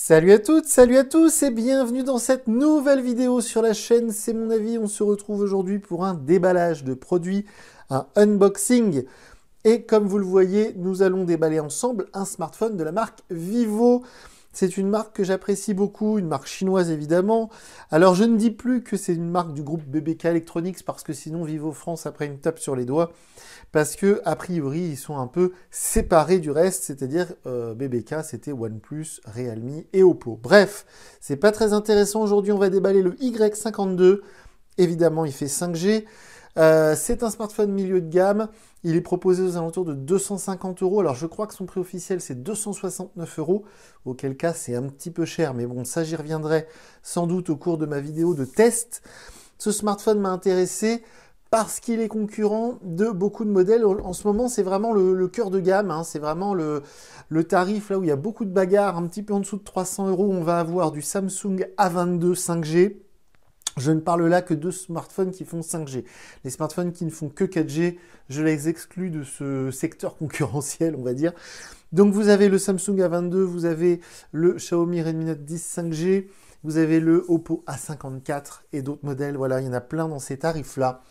Salut à toutes, salut à tous et bienvenue dans cette nouvelle vidéo sur la chaîne C'est mon avis. On se retrouve aujourd'hui pour un déballage de produits, un unboxing. Et comme vous le voyez, nous allons déballer ensemble un smartphone de la marque Vivo. C'est une marque que j'apprécie beaucoup, une marque chinoise évidemment. Alors je ne dis plus que c'est une marque du groupe BBK Electronics parce que sinon Vivo France après une tape sur les doigts. Parce que a priori ils sont un peu séparés du reste, c'est-à-dire BBK c'était OnePlus, Realme et Oppo. Bref, c'est pas très intéressant. Aujourd'hui on va déballer le Y52. Évidemment il fait 5G. C'est un smartphone milieu de gamme. Il est proposé aux alentours de 250 €. Alors je crois que son prix officiel c'est 269 €, auquel cas c'est un petit peu cher, mais bon, ça j'y reviendrai sans doute au cours de ma vidéo de test. Ce smartphone m'a intéressé parce qu'il est concurrent de beaucoup de modèles. En ce moment, c'est vraiment le cœur de gamme, hein. C'est vraiment le tarif là où il y a beaucoup de bagarres, un petit peu en dessous de 300 €. On va avoir du Samsung A22 5G. Je ne parle là que de smartphones qui font 5G. Les smartphones qui ne font que 4G, je les exclus de ce secteur concurrentiel, on va dire. Donc vous avez le Samsung A22, vous avez le Xiaomi Redmi Note 10 5G, vous avez le Oppo A54 et d'autres modèles. Voilà, il y en a plein dans ces tarifs-là.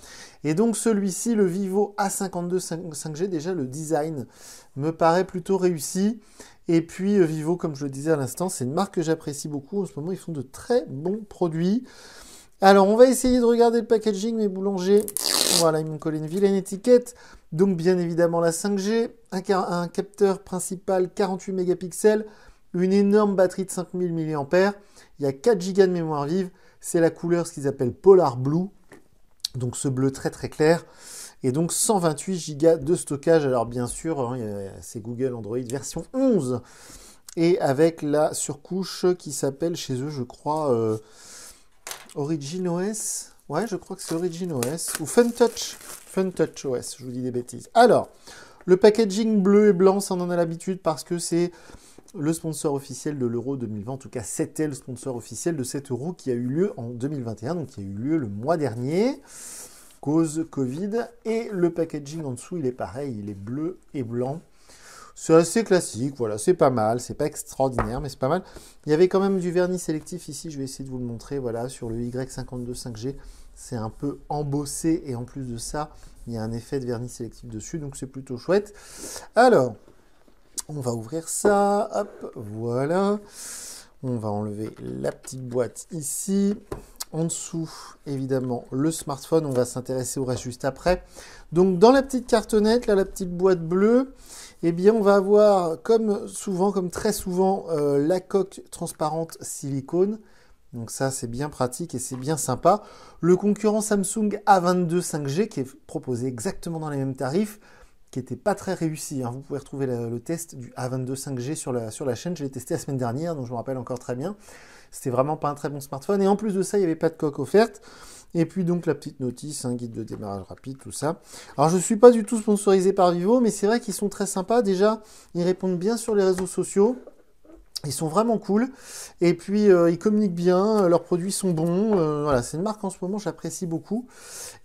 Et donc celui-ci, le Vivo A52 5G, déjà le design me paraît plutôt réussi. Et puis Vivo, comme je le disais à l'instant, c'est une marque que j'apprécie beaucoup. En ce moment, ils font de très bons produits. Alors, on va essayer de regarder le packaging, mes boulangers. Voilà, ils m'ont collé une vilaine étiquette. Donc, bien évidemment, la 5G, un capteur principal 48 mégapixels, une énorme batterie de 5000 mAh. Il y a 4 Go de mémoire vive. C'est la couleur, ce qu'ils appellent Polar Blue. Donc, ce bleu très très clair. Et donc, 128 Go de stockage. Alors, bien sûr, hein, c'est Google Android version 11. Et avec la surcouche qui s'appelle chez eux, je crois... Origin OS, ouais, je crois que c'est Origin OS, ou FunTouch OS, je vous dis des bêtises. Alors, le packaging bleu et blanc, ça on en a l'habitude parce que c'est le sponsor officiel de l'Euro 2020, en tout cas c'était le sponsor officiel de cet Euro qui a eu lieu en 2021, donc qui a eu lieu le mois dernier, cause Covid, et le packaging en dessous, il est pareil, il est bleu et blanc. C'est assez classique, voilà, c'est pas mal, c'est pas extraordinaire, mais c'est pas mal. Il y avait quand même du vernis sélectif ici, je vais essayer de vous le montrer, voilà, sur le Y52 5G, c'est un peu embossé, et en plus de ça, il y a un effet de vernis sélectif dessus, donc c'est plutôt chouette. Alors, on va ouvrir ça, hop, voilà. On va enlever la petite boîte ici. En dessous, évidemment, le smartphone, on va s'intéresser au reste juste après. Donc, dans la petite cartonnette, là, la petite boîte bleue, eh bien, on va avoir, comme souvent, comme très souvent, la coque transparente silicone. Donc ça, c'est bien pratique et c'est bien sympa. Le concurrent Samsung A22 5G, qui est proposé exactement dans les mêmes tarifs, qui n'était pas très réussi, hein. Vous pouvez retrouver le test du A22 5G sur la chaîne. Je l'ai testé la semaine dernière, donc je me rappelle encore très bien. C'était vraiment pas un très bon smartphone. Et en plus de ça, il n'y avait pas de coque offerte. Et puis donc la petite notice, un guide de démarrage rapide, tout ça. Alors je ne suis pas du tout sponsorisé par Vivo, mais c'est vrai qu'ils sont très sympas. Déjà, ils répondent bien sur les réseaux sociaux. Ils sont vraiment cool. Et puis ils communiquent bien, leurs produits sont bons. Voilà, c'est une marque en ce moment, j'apprécie beaucoup.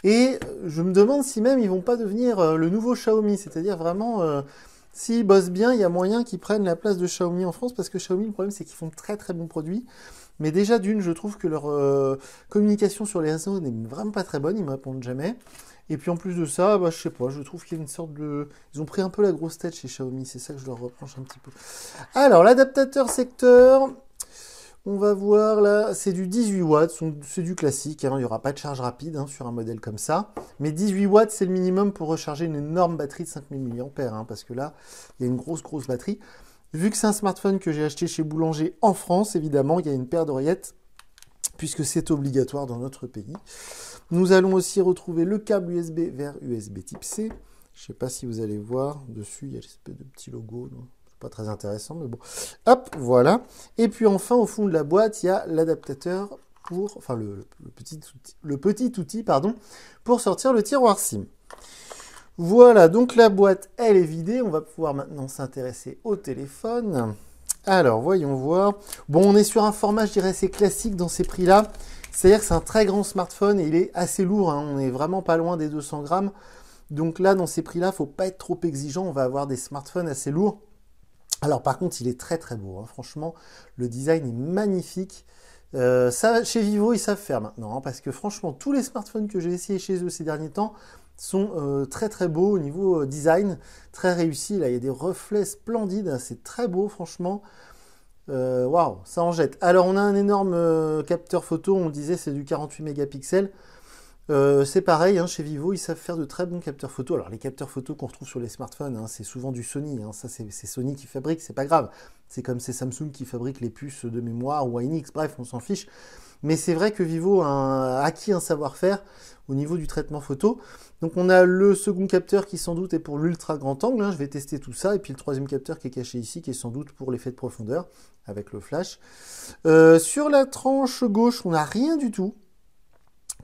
Et je me demande si même ils vont pas devenir le nouveau Xiaomi. C'est-à-dire vraiment, s'ils bossent bien, il y a moyen qu'ils prennent la place de Xiaomi en France. Parce que Xiaomi, le problème, c'est qu'ils font de très très bons produits. Mais déjà, d'une, je trouve que leur communication sur les réseaux n'est vraiment pas très bonne, ils me répondent jamais. Et puis en plus de ça, bah, je sais pas, je trouve qu'il y a une sorte de... Ils ont pris un peu la grosse tête chez Xiaomi, c'est ça que je leur reproche un petit peu. Alors, l'adaptateur secteur, on va voir là, c'est du 18 watts, c'est du classique, hein, il n'y aura pas de charge rapide hein, sur un modèle comme ça. Mais 18 watts, c'est le minimum pour recharger une énorme batterie de 5000 mAh, hein, parce que là, il y a une grosse batterie. Vu que c'est un smartphone que j'ai acheté chez Boulanger en France, évidemment, il y a une paire d'oreillettes, puisque c'est obligatoire dans notre pays. Nous allons aussi retrouver le câble USB vers USB type C. Je ne sais pas si vous allez voir, dessus, il y a l'espèce de petit logo. C'est pas très intéressant, mais bon. Hop, voilà. Et puis enfin, au fond de la boîte, il y a l'adaptateur pour... Enfin, le petit outil, pardon, pour sortir le tiroir SIM. Voilà, donc la boîte, elle est vidée. On va pouvoir maintenant s'intéresser au téléphone. Alors, voyons voir. Bon, on est sur un format, je dirais, assez classique dans ces prix-là. C'est-à-dire que c'est un très grand smartphone et il est assez lourd, hein. On n'est vraiment pas loin des 200 grammes. Donc là, dans ces prix-là, il ne faut pas être trop exigeant. On va avoir des smartphones assez lourds. Alors par contre, il est très très beau, hein. Franchement, le design est magnifique. Ça, chez Vivo, ils savent faire maintenant, hein, parce que franchement, tous les smartphones que j'ai essayés chez eux ces derniers temps sont très très beaux au niveau design, très réussi. Là, il y a des reflets splendides, hein, c'est très beau, franchement. Waouh, ça en jette. Alors, on a un énorme capteur photo, on le disait, c'est du 48 mégapixels. C'est pareil, hein, chez Vivo, ils savent faire de très bons capteurs photo. Alors, les capteurs photo qu'on retrouve sur les smartphones, hein, c'est souvent du Sony. Hein, ça, c'est Sony qui fabrique, c'est pas grave. C'est comme c'est Samsung qui fabrique les puces de mémoire ou Hynix, bref, on s'en fiche. Mais c'est vrai que Vivo a acquis un savoir-faire au niveau du traitement photo. Donc, on a le second capteur qui, sans doute, est pour l'ultra grand angle. Hein, je vais tester tout ça. Et puis, le troisième capteur qui est caché ici, qui est sans doute pour l'effet de profondeur avec le flash. Sur la tranche gauche, on n'a rien du tout.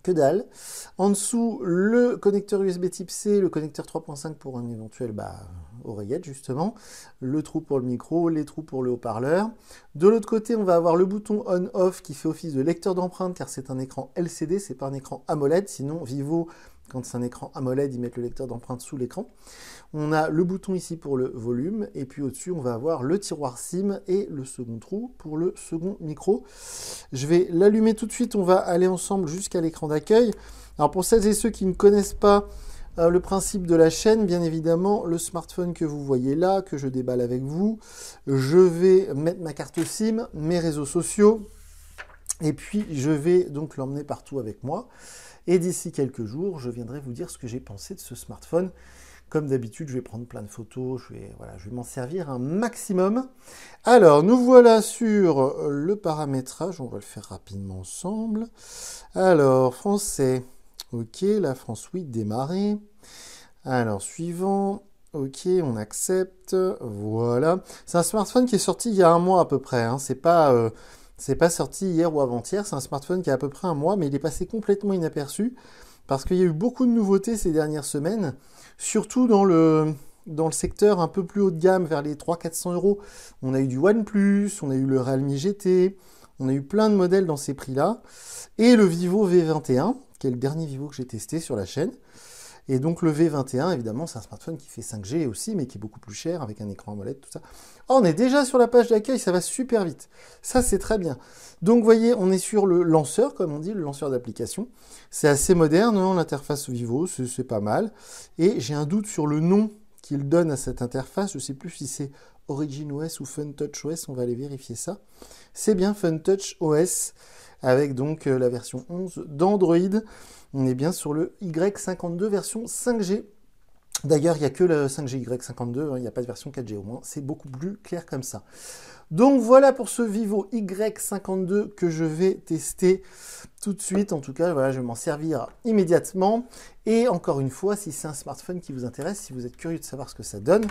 Que dalle. En dessous, le connecteur USB type C, le connecteur 3.5 pour un éventuel oreillette justement, le trou pour le micro, les trous pour le haut-parleur. De l'autre côté, on va avoir le bouton on-off qui fait office de lecteur d'empreintes car c'est un écran LCD, c'est pas un écran AMOLED, sinon Vivo, quand c'est un écran AMOLED, ils mettent le lecteur d'empreintes sous l'écran. On a le bouton ici pour le volume, et puis au-dessus, on va avoir le tiroir SIM et le second trou pour le second micro. Je vais l'allumer tout de suite, on va aller ensemble jusqu'à l'écran d'accueil. Alors pour celles et ceux qui ne connaissent pas le principe de la chaîne, bien évidemment, le smartphone que vous voyez là, que je déballe avec vous, je vais mettre ma carte SIM, mes réseaux sociaux, et puis je vais donc l'emmener partout avec moi. Et d'ici quelques jours, je viendrai vous dire ce que j'ai pensé de ce smartphone. Comme d'habitude, je vais prendre plein de photos, je vais m'en servir un maximum. Alors, nous voilà sur le paramétrage, on va le faire rapidement ensemble. Alors, français, ok, la France, oui, démarrer. Alors, suivant, ok, on accepte, voilà. C'est un smartphone qui est sorti il y a un mois à peu près, hein. C'est pas sorti hier ou avant-hier, c'est un smartphone qui a à peu près un mois, mais il est passé complètement inaperçu, parce qu'il y a eu beaucoup de nouveautés ces dernières semaines, surtout dans le secteur un peu plus haut de gamme, vers les 300-400 euros. On a eu du OnePlus, on a eu le Realme GT, on a eu plein de modèles dans ces prix-là, et le Vivo V21, qui est le dernier Vivo que j'ai testé sur la chaîne. Et donc le V21, évidemment, c'est un smartphone qui fait 5G aussi, mais qui est beaucoup plus cher, avec un écran AMOLED, tout ça. Oh, on est déjà sur la page d'accueil, ça va super vite. Ça, c'est très bien. Donc, vous voyez, on est sur le lanceur, comme on dit, le lanceur d'application. C'est assez moderne, hein, l'interface Vivo, c'est pas mal. Et j'ai un doute sur le nom qu'il donne à cette interface. Je ne sais plus si c'est Origin OS ou FunTouch OS, on va aller vérifier ça. C'est bien FunTouch OS, avec donc la version 11 d'Android. On est bien sur le Y52 version 5G. D'ailleurs, il n'y a que le 5G Y52, hein, il n'y a pas de version 4G au moins. C'est beaucoup plus clair comme ça. Donc voilà pour ce Vivo Y52 que je vais tester tout de suite. En tout cas, voilà, je vais m'en servir immédiatement. Et encore une fois, si c'est un smartphone qui vous intéresse, si vous êtes curieux de savoir ce que ça donne,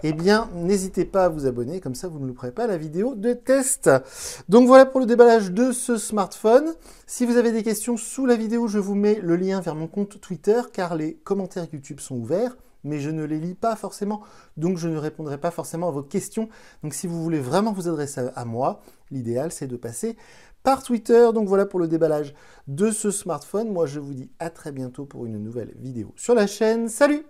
eh bien, n'hésitez pas à vous abonner. Comme ça, vous ne louperez pas la vidéo de test. Donc voilà pour le déballage de ce smartphone. Si vous avez des questions sous la vidéo, je vous mets le lien vers mon compte Twitter, car les commentaires YouTube sont ouverts, mais je ne les lis pas forcément, donc je ne répondrai pas forcément à vos questions. Donc si vous voulez vraiment vous adresser à moi, l'idéal c'est de passer par Twitter. Donc voilà pour le déballage de ce smartphone. Moi je vous dis à très bientôt pour une nouvelle vidéo sur la chaîne. Salut!